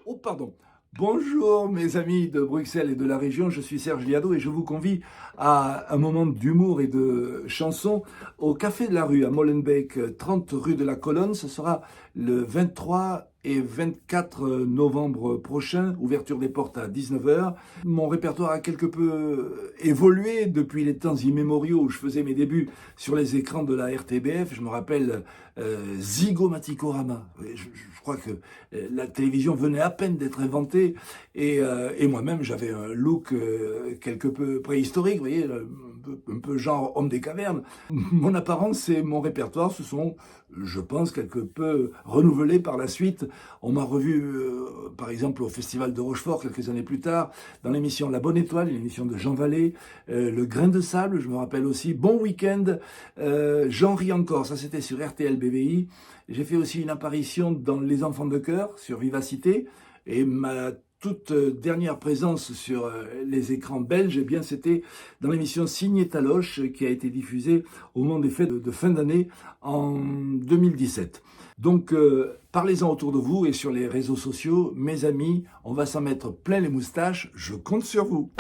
Oh, pardon. Bonjour mes amis de Bruxelles et de la région, je suis Serge Liado et je vous convie à un moment d'humour et de chansons au Café de la Rue à Molenbeek, 30 rue de la Colonne. Ce sera le 23 et 24 novembre prochain, ouverture des portes à 19h. Mon répertoire a quelque peu évolué depuis les temps immémoriaux où je faisais mes débuts sur les écrans de la RTBF. Je me rappelle Zygomaticorama. Je crois que la télévision venait à peine d'être inventée et moi-même j'avais un look quelque peu préhistorique, vous voyez, un peu genre homme des cavernes. Mon apparence et mon répertoire se sont, je pense, quelque peu renouvelés par la suite. On m'a revu, par exemple, au Festival de Rochefort quelques années plus tard, dans l'émission La Bonne Étoile, une émission de Jean Vallée, Le Grain de Sable, je me rappelle aussi, Bon Week-end, J'en ris encore, ça c'était sur RTL BVI. J'ai fait aussi une apparition dans Les Enfants de Cœur, sur Vivacité, et ma toute dernière présence sur les écrans belges, eh bien, c'était dans l'émission Signé Taloche qui a été diffusée au moment des fêtes de fin d'année en 2017. Donc, parlez-en autour de vous et sur les réseaux sociaux. Mes amis, on va s'en mettre plein les moustaches. Je compte sur vous.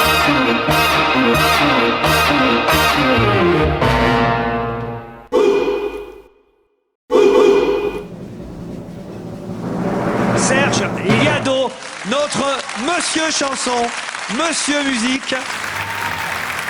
Serge Liado, notre Monsieur Chanson, Monsieur Musique.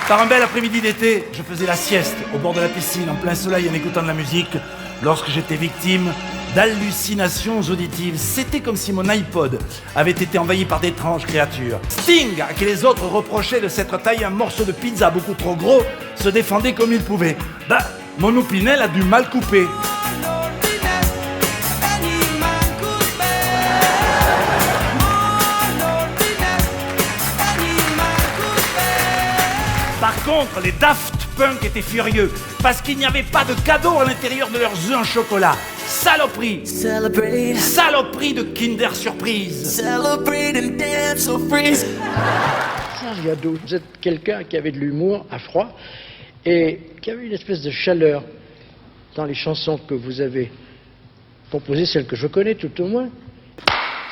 Par un bel après-midi d'été, je faisais la sieste au bord de la piscine en plein soleil en écoutant de la musique lorsque j'étais victime d'hallucinations auditives. C'était comme si mon iPod avait été envahi par d'étranges créatures. Sting, à qui les autres reprochaient de s'être taillé un morceau de pizza beaucoup trop gros, se défendait comme il pouvait. Mon Opinel a du mal coupé. Par contre, les Daft Punk étaient furieux parce qu'il n'y avait pas de cadeau à l'intérieur de leurs œufs en chocolat. Saloperie! Celebrate. Saloperie de Kinder Surprise! Celebrate and dance so freeze. Serge Liado, vous êtes quelqu'un qui avait de l'humour à froid et qui avait une espèce de chaleur dans les chansons que vous avez composées, celles que je connais tout au moins.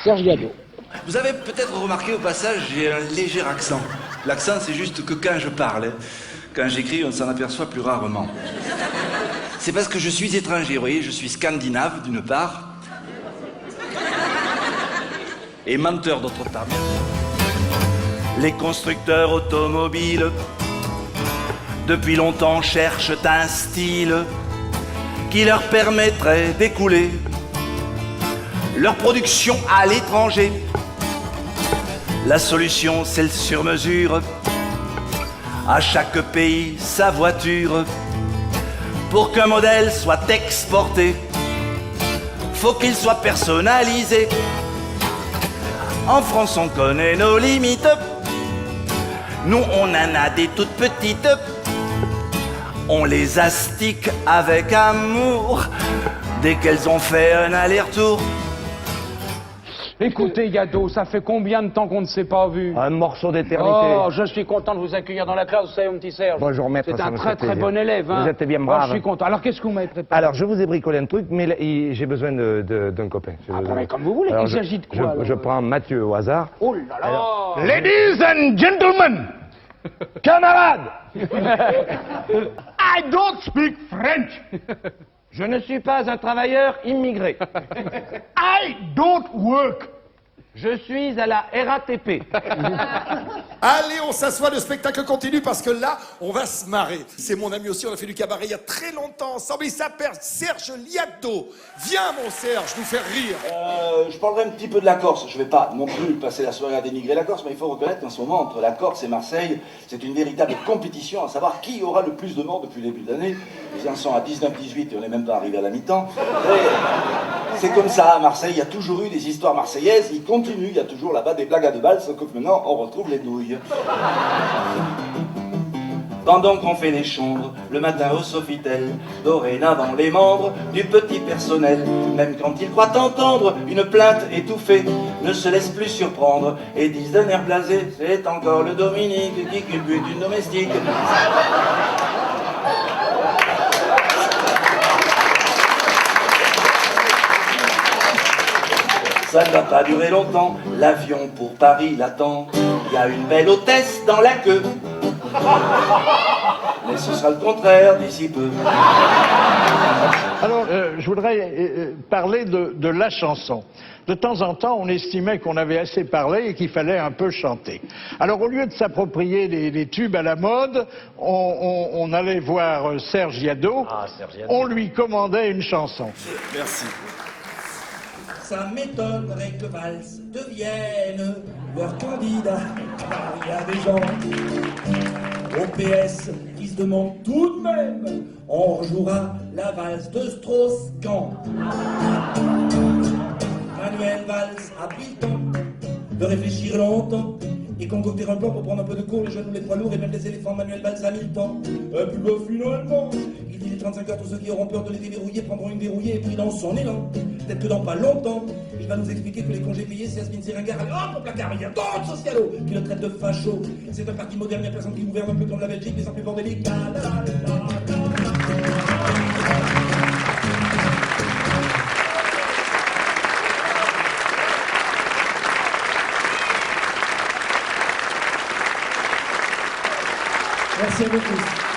Serge Liado. Vous avez peut-être remarqué au passage, j'ai un léger accent. L'accent, c'est juste que quand je parle, quand j'écris, on s'en aperçoit plus rarement. C'est parce que je suis étranger, vous voyez, je suis scandinave d'une part, et menteur d'autre part. Les constructeurs automobiles, depuis longtemps, cherchent un style qui leur permettrait d'écouler leur production à l'étranger. La solution, c'est le sur-mesure. À chaque pays, sa voiture. Pour qu'un modèle soit exporté, faut qu'il soit personnalisé. En France, on connaît nos limites. Nous, on en a des toutes petites. On les astique avec amour dès qu'elles ont fait un aller-retour. Écoutez, Liado, ça fait combien de temps qu'on ne s'est pas vu? Un morceau d'éternité. Oh, je suis content de vous accueillir dans la classe, vous savez, mon petit Serge. Bonjour, maître. C'est un très très bon élève, hein. Vous êtes bien brave. Je suis content. Alors, qu'est-ce que vous m'avez préparé? Alors, je vous ai bricolé un truc, mais j'ai besoin d'un copain. Mais comme vous voulez. Alors, Il s'agit de quoi, je prends Mathieu au hasard. Oh là là. Alors, Ladies and gentlemen, camarades, I don't speak French. Je ne suis pas un travailleur immigré. I don't work. Je suis à la RATP. Allez, on s'assoit, le spectacle continue parce que là, on va se marrer. C'est mon ami aussi, on a fait du cabaret il y a très longtemps ensemble. Il s'appelle Serge Liado. Viens, mon Serge, nous faire rire. Je parlerai un petit peu de la Corse. Je vais pas non plus passer la soirée à dénigrer la Corse, mais il faut reconnaître qu'en ce moment, entre la Corse et Marseille, c'est une véritable compétition à savoir qui aura le plus de morts depuis le début de l'année. Les uns sont à 19-18 et on n'est même pas arrivé à la mi-temps. C'est comme ça, à Marseille, il y a toujours eu des histoires marseillaises, il continue, il y a toujours là-bas des blagues à deux balles, sauf que maintenant, on retrouve les douilles. Pendant qu'on fait les chambres, le matin au Sofitel, dorénavant les membres du petit personnel, même quand ils croient entendre une plainte étouffée, ne se laissent plus surprendre et disent d'un air blasé, c'est encore le Dominique qui culbute une domestique. ça ne va pas durer longtemps. L'avion pour Paris l'attend. Il y a une belle hôtesse dans la queue. Mais ce sera le contraire d'ici peu. Alors, je voudrais parler de la chanson. De temps en temps, on estimait qu'on avait assez parlé et qu'il fallait un peu chanter. Alors, au lieu de s'approprier les tubes à la mode, on allait voir Serge Yadot. Ah, Serge Yadot. On lui commandait une chanson. Merci. Ça m'étonnerait que Valls devienne leur candidat. Car il y a des gens au PS qui se demandent tout de même, on rejouera la valse de Strauss-Kahn. Manuel Valls a pris le temps de réfléchir longtemps et concocter un plan pour prendre un peu de cours, les jeunes ou les poids lourds et même les éléphants. Manuel Valls a mis le temps. Et puis finalement, il dit les 35 heures, tous ceux qui auront peur de les déverrouiller prendront une verrouillée et puis dans son élan, peut-être que dans pas longtemps, il va nous expliquer que les congés payés, c'est Asmin Seringar, allez hop, au placard, il y a d'autres socialos qui le traitent de facho. C'est un parti moderne, il y a personne qui gouverne un peu comme la Belgique, mais sans plus bordélique. Merci à vous tous.